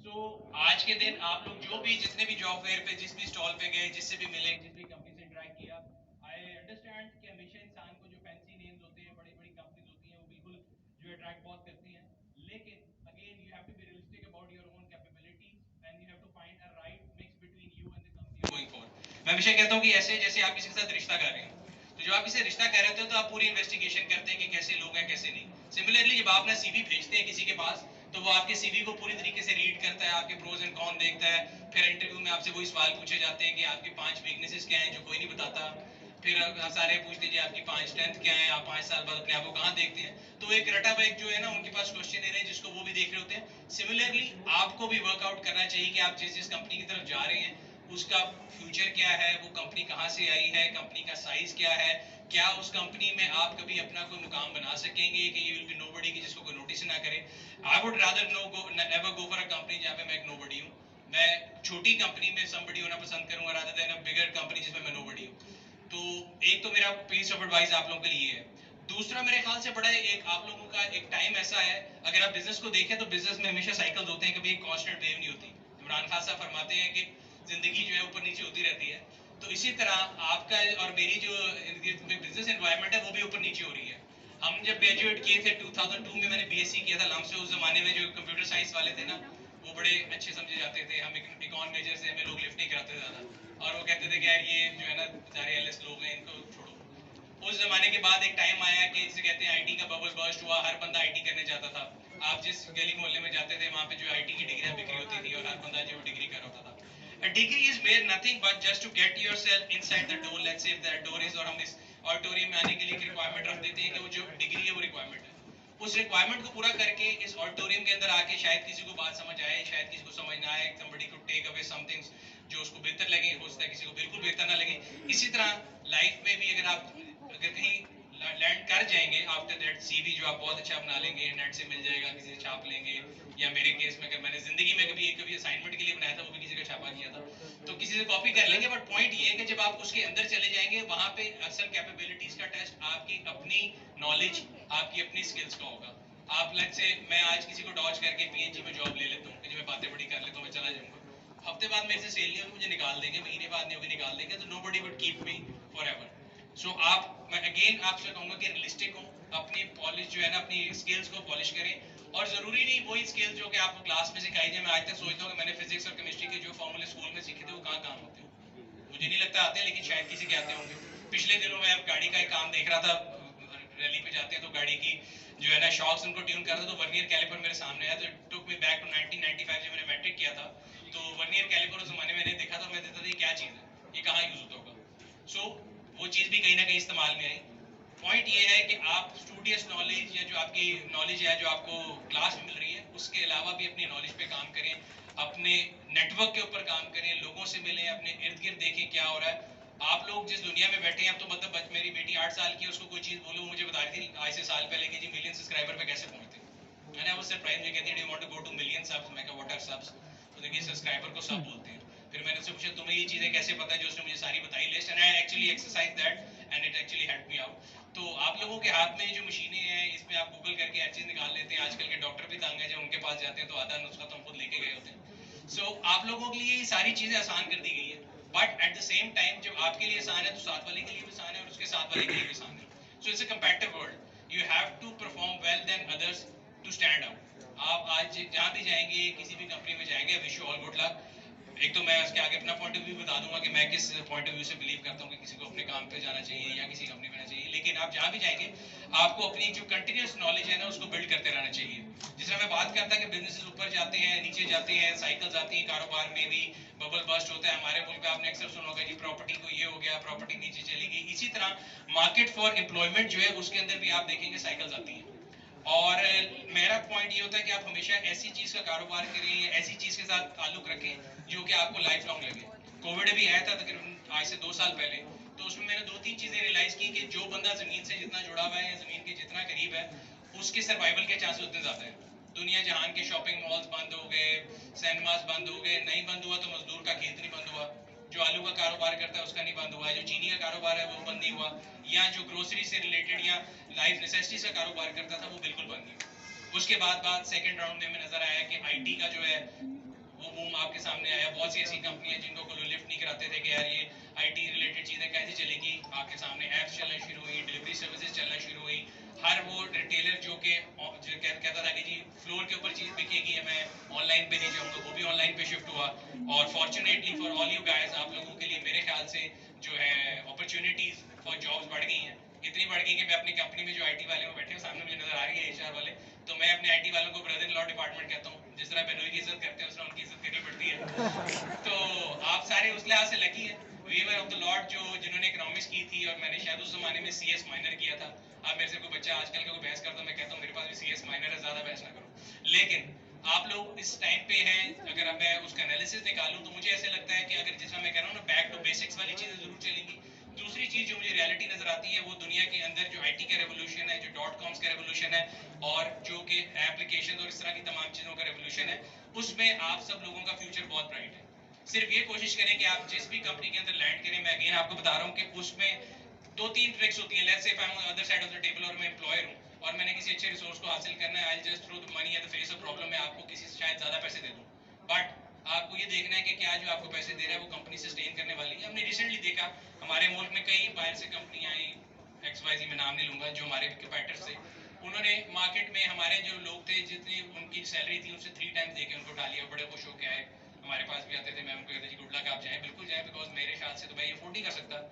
तो आज के दिन आप लोग जो भी जितने भी जॉब फेयर पे जिस भी स्टॉल पे गए, जिससे भी मिले, जिस भी कंपनी से इंटरेक्ट किया, आई अंडरस्टैंड कि हमेशा इंसान को जो फैंसी नेम्स होते हैं, बड़ी बड़ी कंपनीज होती हैं, वो बिल्कुल जो अट्रैक्ट बहुत करती हैं। लेकिन again you have to be realistic about your own capabilities and you have to find a right mix between you and the company going forward. मैं हमेशा कहता हूँ कि ऐसे जैसे आप किसी के साथ रिश्ता कर रहे हैं, तो जब आप किसी रिश्ता कर रहे होते हो तो आप पूरी इन्वेस्टिगेशन करते हैं कि कैसे लोग हैं कैसे नहीं। सिमिलरली जब आप अपना सीवी भेजते हैं किसी के पास, तो वो आपके सीवी को पूरी तरीके से रीड करता है, आपके प्रोज एंड कॉन देखता है। फिर इंटरव्यू में आपसे वही सवाल पूछे जाते हैं कि आपकी 5 वीकनेसेस क्या हैं जो कोई नहीं बताता। फिर सारे पूछते हैं आपकी 5 स्ट्रेंथ क्या है, आप 5 साल बाद अपने आप को कहाँ देखते हैं। तो एक रटा बैग जो है ना, उनके पास क्वेश्चन दे रहे हैं जिसको वो भी देख रहे होते हैं। सिमिलरली आपको भी वर्कआउट करना चाहिए कि आप जिस जिस कंपनी की तरफ जा रहे हैं उसका फ्यूचर क्या है, वो कंपनी कहाँ से आई है, कंपनी का साइज क्या है, क्या उस कंपनी में आप कभी अपना कोई मुकाम बना सकेंगे कि यू विल बी नोबडी, की जिसको कोई नोटिस ना करे। I would rather never go for a company जहाँ पे मैं एक नोबडी हूँ। मैं छोटी कंपनी में समबडी होना पसंद करूंगा रादर देन अ बिगर कंपनी जिसमें मैं नोबडी हूँ। तो एक तो मेरा पीस ऑफ एडवाइस आप लोगों के लिए है। दूसरा मेरे ख्याल से बड़ा एक आप लोगों का एक टाइम ऐसा है, अगर आप बिजनेस को देखें तो बिजनेस में हमेशा साइकिल्स होते हैं, कभी एक कांस्टेंट वेव नहीं होती। इमरान खान साहब फरमाते हैं कि जिंदगी जो है ऊपर नीचे होती रहती है। तो इसी तरह आपका और मेरी जो बिजनेस एनवायरनमेंट है वो भी ऊपर नीचे हो रही है। हम जब ग्रेजुएट किए थे 2002 में, मैंने बीएससी किया था लम से। उस जमाने में जो कंप्यूटर साइंस वाले थे ना, वो बड़े अच्छे समझे जाते थे। हम इकॉन मेजर से हमें लोग लिफ्ट नहीं कराते ज़्यादा, और वो कहते थे कि यार ये जो है ना सारे एलएस लोग हैं, इनको छोड़ो। उस जमाने के बाद एक टाइम आया कि जिसे कहते हैं आईटी का बबल बर्स्ट हुआ, हर बंदा आईटी करने जाता था। आप जिस गली मोहल्ले में जाते थे वहां पे जो आईटी की डिग्रियां बिक्री होती थी और हर बंदा जो डिग्री कर होता था। A degree is mere nothing but just to get yourself inside the door. Let's say if that door is, और हम इस ऑडिटोरियम में आने के लिए एक रिक्वायरमेंट रख देते हैं कि वो जो डिग्री है वो रिक्वायरमेंट है। उस रिक्वायरमेंट को पूरा करके इस ऑडिटोरियम के अंदर आके शायद किसी को बात समझ आए, शायद किसी को समझ ना आए, somebody could take away some things जो उसको बेहतर लगे, हो सकता है किसी को बिल्कुल बेहतर ना लगे। इसी तरह लाइफ में भी अगर कहीं लैंड कर जाएंगे आफ्टर दैट, सीवी जो आप बहुत अच्छा बना लेंगे, नेट से मिल जाएगा, किसी से छाप लेंगे, या मेरे केस में अगर मैंने जिंदगी में कभी असाइनमेंट के लिए बनाया था वो भी किसी का छापा किया था, तो किसी से कॉपी कर लेंगे। बट पॉइंट ये है कि जब आप उसके अंदर चले जाएंगे वहां पे असल कैपेबिलिटीज का टेस्ट आपकी अपनी नॉलेज, आपकी अपनी स्किल्स का होगा। आप लेट्स से मैं आज किसी को डॉज करके पीएनजी में जॉब ले लेता हूँ कि जो मैं बातें बड़ी कर लेता हूँ, मैं चला जाऊंगा, हफ्ते बाद मेरे से सेल नहीं होगी, मुझे निकाल देंगे, महीने बाद नहीं होगी, निकाल देंगे, तो nobody would keep me forever. So मैं अगेन आपसे कहूंगा कि रियलिस्टिक हो, अपनी पॉलिश जो है ना, अपनी स्किल्स को पॉलिश करें। और जरूरी नहीं वही स्किल्स जो कि आपको क्लास में सिखाई जाए। मैं आज तक सोचता हूँ कि मैंने फिजिक्स और केमिस्ट्री के जो फॉर्मूले स्कूल में सीखे थे वो कहाँ काम होते हैं, मुझे नहीं लगता आते, लेकिन शायद किसी के आते होंगे। पिछले दिनों में गाड़ी का एक काम देख रहा था, रैली पे जाते हैं तो गाड़ी की जो है ना शॉक्स उनको ट्यून करता, तो वर्नियर कैलिपर मेरे सामने आया, तो टुक मी बैक टू 1995 जब मैंने मैट्रिक किया था। तो वर्नियर कैलिपर उस जमाने में मैंने देखा था, मैं देखता था ये क्या चीज़ है, ये कहाँ यूज होता होगा। सो वो चीज़ भी कहीं ना कहीं इस्तेमाल में आई। पॉइंट ये है कि आप स्टूडियस नॉलेज या जो आपकी नॉलेज है जो आपको क्लास में मिल रही है, उसके अलावा भी अपनी नॉलेज पे काम करें, अपने नेटवर्क के ऊपर काम करें, लोगों से मिलें, अपने इर्द गिर्द देखें क्या हो रहा है। आप लोग जिस दुनिया में बैठे हैं, अब तो मतलब मेरी बेटी 8 साल की है, उसको कोई चीज़ बोलो, मुझे बता रही थी आज से साल पहले कि जी मिलियन सब्सक्राइबर पे कैसे पहुंचते हैं। मैंने वो सरप्राइज में कहती है, do you want to go to million subs, मैं कहा व्हाट आर सब्स, तो देखिए सब्सक्राइबर को सब बोलते हैं। फिर मैंने उससे पूछा तुम्हें ये चीज़ें कैसे पता है, जो उसने मुझे सारी बताई list, and I actually exercise that and it actually help me out. तो आप लोगों के हाथ में जो मशीनें हैं, इसमें आप गूगल करके हर चीज़ निकाल लेते हैं। आजकल के डॉक्टर भी तंग है, जब उनके पास जाते हैं तो आधा नुस्खा तो हम खुद लेके गए होते हैं। सो आप लोगों के लिए ये सारी चीज़ें आसान कर दी गई है, but at the same time जब आपके लिए आसान है तो साथ वाले के लिए भी आसान है और उसके साथ वाले के लिए भी आसान है। So it's a competitive world, you have to perform well than others to stand out. आप आज जहाँ भी जाएंगे, किसी भी कंपनी में जाएंगे, wish you all good luck. एक तो मैं उसके आगे अपना पॉइंट ऑफ व्यू बता दूंगा कि मैं किस पॉइंट ऑफ व्यू से बिलीव करता हूँ कि किसी को अपने काम पे जाना चाहिए या किसी कंपनी में जाना चाहिए। लेकिन आप जहाँ भी जाएंगे आपको अपनी जो कंटिन्यूस नॉलेज है ना उसको बिल्ड करते रहना चाहिए। जिस तरह मैं बात करता कि बिजनेसेस ऊपर जाते हैं, नीचे जाते हैं, साइकिल्स आती हैं, कारोबार में भी बबल बस्ट होता है। हमारे मुल्क में आपने अक्सर सुना होगा जी प्रॉपर्टी को ये हो गया, प्रॉपर्टी नीचे चली गई। इसी तरह मार्केट फॉर एम्प्लॉयमेंट जो है उसके अंदर भी आप देखेंगे साइकिल्स आती हैं। और मेरा पॉइंट ये होता है कि आप हमेशा ऐसी चीज़ का कारोबार करें, ऐसी चीज़ के साथ ताल्लुक रखें जो कि आपको लाइफ लॉन्ग लगे। कोविड भी आया था तकरीबन आज से 2 साल पहले, तो उसमें मैंने 2-3 चीज़ें रियलाइज़ की कि जो बंदा ज़मीन से जितना जुड़ा हुआ है या ज़मीन के जितना करीब है, उसके सर्वाइवल के चांसेस उतने ज़्यादा हैं। दुनिया जहान के शॉपिंग मॉल्स बंद हो गए, सिनेमास बंद हो गए, नहीं बंद हुआ तो मजदूर का खेत नहीं बंद हुआ, जो आलू का कारोबार करता है उसका नहीं बंद हुआ, जो चीनी का कारोबार है वो बंद नहीं हुआ, या जो ग्रोसरी से रिलेटेड या लाइफ नेसेसिटीज का कारोबार करता था वो बिल्कुल बंद नहीं हुआ। उसके बाद सेकंड राउंड में हमें नजर आया कि आईटी का जो है वो बूम आपके सामने आया। बहुत सी ऐसी कंपनी है जिनको कोई लिफ्ट नहीं कराते थे कि यार ये आईटी रिलेटेड चीज़ें कैसे चलेगी, आपके सामने ऐप्स चलना शुरू हुई, डिलीवरी सर्विसेज चलना शुरू हुई। हर वो रिटेलर जो कि कहता था कि जी फ्लोर के ऊपर चीज़ बिकेगी, मैं ऑनलाइन पे नहीं जाऊँगा, वो भी ऑनलाइन पे शिफ्ट हुआ। और fortunately for all you guys, आप लोगों के लिए मेरे ख्याल से जो है अपॉर्चुनिटीज़ फॉर जॉब्स बढ़ गई हैं। इतनी बढ़ गई कि मैं अपनी कंपनी में जो आईटी वाले वो बैठे हैं सामने मुझे नजर आ रही है एचआर वाले, तो मैं अपने आईटी वालों को ब्रदर इन लॉ डिपार्टमेंट कहता हूँ। जिस तरह बेनोई की इज्जत करते हैं उस तरह उनकी इज्जत करनी पड़ती है। तो आप सारे उस लिहाज से लकी हैं, वीवर ऑफ द लॉर्ड, जो जिन्होंने इकोनॉमिक्स की थी और मैंने शायद उस जमाने में सीएस माइनर किया था। अब मेरे से कोई बच्चा आजकल का कोई बहस करता, मैं कहता हूँ मेरे पास भी सीएस माइनर है, ज्यादा बहस ना करो। लेकिन आप लोग इस टाइम पे हैं, अगर मैं उसका एनालिसिस निकालूं तो मुझे ऐसे लगता है कि अगर जिस तरह मैं कह रहा हूँ ना, बैक टू बेसिक्स वाली चीजें जरूर चलेंगी। दूसरी चीज जो मुझे रियलिटी नजर आती है वो दुनिया के अंदर जो आईटी का रेवोल्यूशन है, जो डॉट कॉम्स का रेवोल्यूशन है और जो कि एप्लीकेशन और इस तरह की तमाम चीजों का रेवोल्यूशन है, उसमें आप सब लोगों का फ्यूचर बहुत ब्राइट है। सिर्फ ये कोशिश करें कि आप जिस भी कंपनी के अंदर लैंड करें, मैं अगेन आपको बता रहा हूँ कि उसमें दो तीन ट्रिक्स होती है। Let's say if I am on other side of the table और मैं एम्प्लॉयर हूँ और मैंने किसी अच्छे रिसोर्स को हासिल करना है, I just throw the money at the face of problem, मैं आपको किसी से शायद ज्यादा पैसे दे दूँ, बट आपको ये देखना है कि क्या जो आपको पैसे दे रहा है वो कंपनी सस्टेन करने वाली है। हमने रिसेंटली देखा हमारे मुल्क में कई बाहर से कंपनियां आई, XYZ मैं नाम नहीं लूंगा, जो हमारे कंपेटिटर्स थे, उन्होंने मार्केट में हमारे जो लोग थे जितनी उनकी सैलरी थी उससे 3 टाइम्स देके उनको उठा लिया। बड़े खुश होकर आए, हमारे पास भी आते थे, मैं उनको कहता जी गुड लक, आप जाएं, बिल्कुल जाएं, बिकॉज मेरे ख्याल से तो मैं ये अफोर्ड नहीं कर सकता।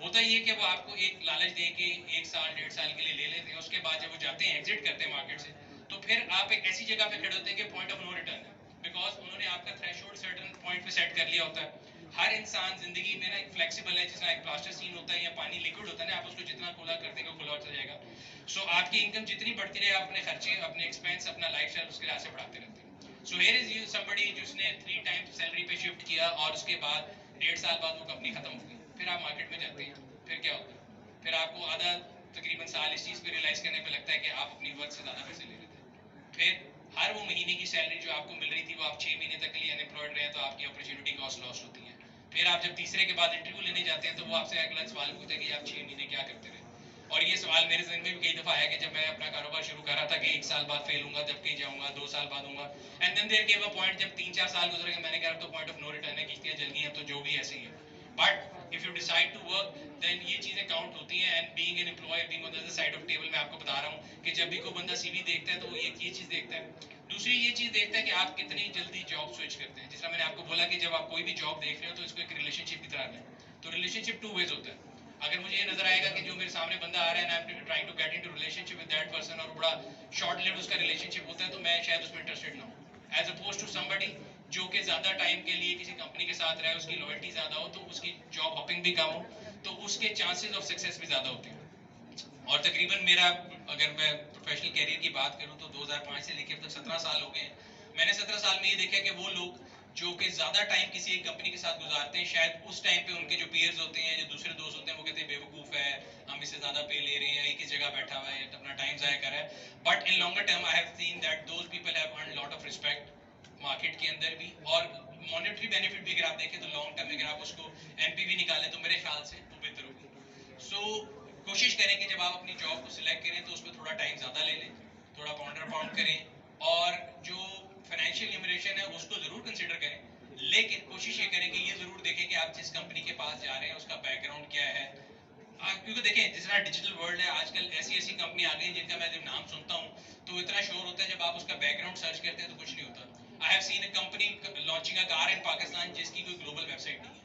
होता ये कि वो आपको एक लालच दे के 1 साल 1.5 साल के लिए ले लेते हैं, उसके बाद जब वो जाते हैं एग्जिट करते हैं मार्केट से, तो फिर आप एक ऐसी जगह पे खड़े होते हैं कि पॉइंट ऑफ नो रिटर्न है, बिकॉज उन्होंने आपका थ्रेशोल्ड सर्टेन पॉइंट पे सेट कर लिया होता है। हर इंसान जिंदगी में ना एक फ्लेक्सिबल है, जिसका एक प्लास्टर सीन होता है या पानी लिक्विड होता है ना, आप उसको जितना खुला कर देंगे खुला होता जाएगा। सो आपकी इनकम जितनी बढ़ती रहे, आप अपने खर्चे, अपने एक्सपेंस, अपना लाइफस्टाइल उसके लिहाज से बढ़ाते रहते हैं। So here is you somebody जिसने 3 टाइम्स सैलरी पे शिफ्ट किया और उसके बाद 1.5 साल बाद वो कंपनी खत्म हो गई, फिर आप मार्केट में जाते हैं, फिर क्या होता है, फिर आपको आधा तकरीबन साल इस चीज पे रियलाइज करने पे लगता है कि आप अपनी वर्क से ज्यादा पैसे ले लेते हैं। फिर हर वो महीने की सैलरी जो आपको मिल रही थी वो आप 6 महीने तक के लिए अनएम्प्लॉयड रहे, तो आपकी अपॉर्चुनिटी कॉस्ट लॉस होती है। फिर आप जब तीसरे के बाद इंटरव्यू लेने जाते हैं तो वो आपसे अगला सवाल पूछते हैं कि आप 6 महीने क्या करते रहे। और ये सवाल मेरे जहन में भी कई दफा आया कि जब मैं अपना कारोबार शुरू कर रहा था कि 1 साल बाद फेल हूंगा, जब कहीं जाऊंगा, 2 साल बाद हूंगा, and then there came a point जब 3-4 साल गुजरेंगे, मैंने कहा तो पॉइंट ऑफ नो रिटर्न है, किश्तियां जल गई हैं तो जो भी ऐसे ही है। But if you decide to work then ये चीजें काउंट होती हैं। And being an employer, being on the other side of table, मैं आपको बता रहा हूँ कि जब भी कोई बंदा सीवी देखता है तो वो ये चीज देखता है। दूसरी ये चीज देखता है कि आप कितनी जल्दी जॉब स्विच करते हैं। जिस तरह मैंने आपको बोला कि जब आप कोई भी जॉब देख रहे हो तो इसको एक रिलेशनशिप की तरह लें, तो रिलेशनशिप 2 वेज होता है। अगर मुझे ये नजर आएगा कि जो मेरे सामने बंदा आ रहा है and I am trying to get into relationship with that person और बड़ा शॉर्ट लिव्ड उसका रिलेशनशिप होता है, तो मैं शायद उसमें इंटरेस्टेड ना हूं, एज अपोज टू समबडी जो कि ज्यादा टाइम के लिए किसी कंपनी के साथ रहे, उसकी लॉयल्टी ज्यादा हो, तो उसकी जॉब हॉपिंग भी कम हो, तो उसके चांसेस ऑफ सक्सेस भी ज्यादा होते हैं। और तकरीबन मेरा, अगर मैं प्रोफेशनल कैरियर की बात करूं तो 2005 से लेकर अब तक 17 साल हो गए हैं। मैंने 17 साल में ये देखा कि वो लोग जो कि ज्यादा टाइम किसी एक कंपनी के साथ गुजारते हैं, शायद उस टाइम पे उनके जो पीयर्स होते हैं, जो दूसरे दोस्त होते हैं, वो कहते हैं बेवकूफ है, हम इससे ज्यादा पे ले रहे हैं, एक ही जगह बैठा हुआ है, अपना टाइम जाया कर रहा है। But in longer term I have seen that those people have earn lot of respect market के अंदर भी, और मॉनेटरी बेनिफिट भी अगर आप देखें तो लॉन्ग टर्म में अगर आप उसको एमपीवी निकालें तो मेरे ख्याल से वो बेहतर होगी। सो कोशिश करें कि जब आप अपनी जॉब को सिलेक्ट करें तो उसमें थोड़ा टाइम ज़्यादा ले लें, थोड़ा पाउंडर पाउंड करें और जो फाइनेंशियल लिमिटेशन है उसको ज़रूर कंसिडर करें। लेकिन कोशिश ये करें कि ये ज़रूर देखें कि आप जिस कंपनी के पास जा रहे हैं उसका बैकग्राउंड क्या है। क्योंकि देखें जिस तरह डिजिटल वर्ल्ड है आजकल, ऐसी ऐसी कंपनी आ गई है जिनका मैं जब नाम सुनता हूँ तो इतना शोर होता है, जब आप उसका बैकग्राउंड सर्च करते हैं तो कुछ नहीं होता। I have seen a company launching a car in Pakistan जिसकी कोई ग्लोबल वेबसाइट नहीं है,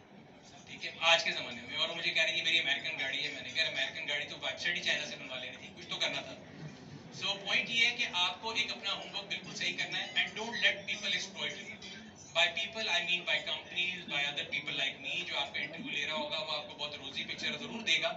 ठीक है, आज के ज़माने में, और मुझे कह रही है मेरी अमेरिकन गाड़ी है। मैंने कहा अमेरिकन गाड़ी तो वेबसाइट ही चाइना से बनवा लेनी थी, कुछ तो करना था। सो पॉइंट ये है कि आपको एक अपना होमवर्क बिल्कुल सही करना है, and don't let people exploit you. By people I mean by companies, by other people like me. जो आपका इंटरव्यू ले रहा होगा वो आपको बहुत रोजी पिक्चर जरूर देगा।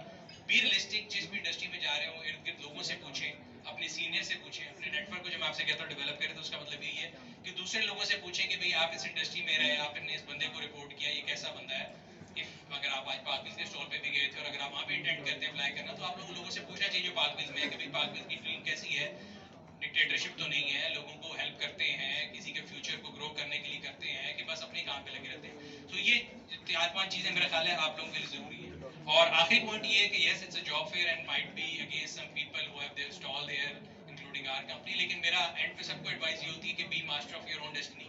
बी रियलिस्टिक, जिस भी इंडस्ट्री में जा रहे हो इर्द गिर्द लोगों से पूछें, अपने सीनियर से पूछें, अपने नेटवर्क को, जब मैं आपसे कहता हूँ डेवलप करें तो उसका मतलब यही है कि दूसरे लोगों से पूछें कि भाई आप इस इंडस्ट्री में रहे, आपने इस बंदे को रिपोर्ट किया, ये कैसा बंदा है। इफ अगर आप आज पार्कविल्स के स्टॉल पे भी गए थे और अगर आप वहाँ पे इंटेंट करते हैं अप्लाई करना, तो आप लोगों से पूछना चाहिए जो पार्कविल्स में है कि भाई पार्कविल्स की टीम कैसी है, डिक्टेटरशिप तो नहीं है, लोगों को हेल्प करते हैं, किसी के फ्यूचर को ग्रो करने के लिए करते हैं, कि बस अपने काम पे लगे रहते हैं। तो ये 4-5 चीजें मेरा ख्याल है आप लोगों के लिए जरूरी है। और आखिरी पॉइंट ये है कि yes it's a job fair and might be against some people who have their stall there including our company, लेकिन मेरा एंड पे सबको एडवाइस ये होती है कि be master of your own destiny.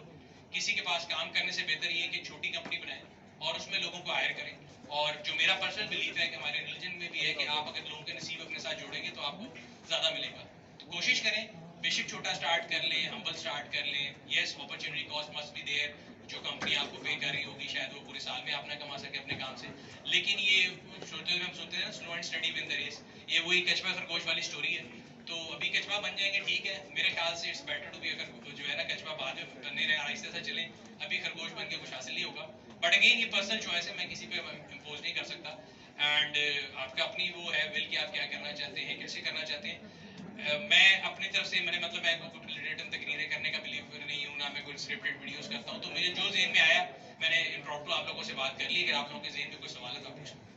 किसी के पास काम करने से बेहतर ये है कि छोटी कंपनी बनाएं और उसमें लोगों को हायर करें। और जो मेरा पर्सनल बिलीफ है कि हमारे रिलीजन में भी है कि आप अगर लोगों के नसीब अपने साथ जोड़ेंगे तो आपको ज़्यादा मिलेगा। तो कोशिश करें, बेशक छोटा स्टार्ट कर लें, हम्बल स्टार्ट कर लें। Yes, opportunity cost must be there. जो कंपनी आपको पे कर रही होगी शायद वो पूरे साल में आप ना कमा सके अपने काम से, लेकिन ये सोचते हुए हम सोचते हैं ना, slow and steady win the race, ये वही कछुआ खरगोश वाली स्टोरी है। तो अभी कछुआ बन जाएंगे ठीक है, मेरे ख्याल से इट्स बेटर टू बी, अगर जो है ना कछुआ बाद में बनने रहे आहिस्ते से चले, अभी खरगोश बन के कुछ हासिल नहीं होगा। बट अगेन ये पर्सनल चॉइस है, मैं किसी पे इम्पोज नहीं कर सकता। एंड आपका अपनी वो है विल कि आप क्या करना चाहते हैं, कैसे करना चाहते हैं। मैं अपनी तरफ से मैंने मतलब मैं कोई रिटर्न तकरीरें करने का बिलीव नहीं हूँ, ना मैं कोई स्क्रिप्टेड वीडियोस करता हूँ। तो मुझे जो जेहन में आया मैंने इम्प्रॉम्प्टू आप लोगों से बात कर ली। अगर आप लोगों के जेहन में कोई सवाल है तो आप पूछें।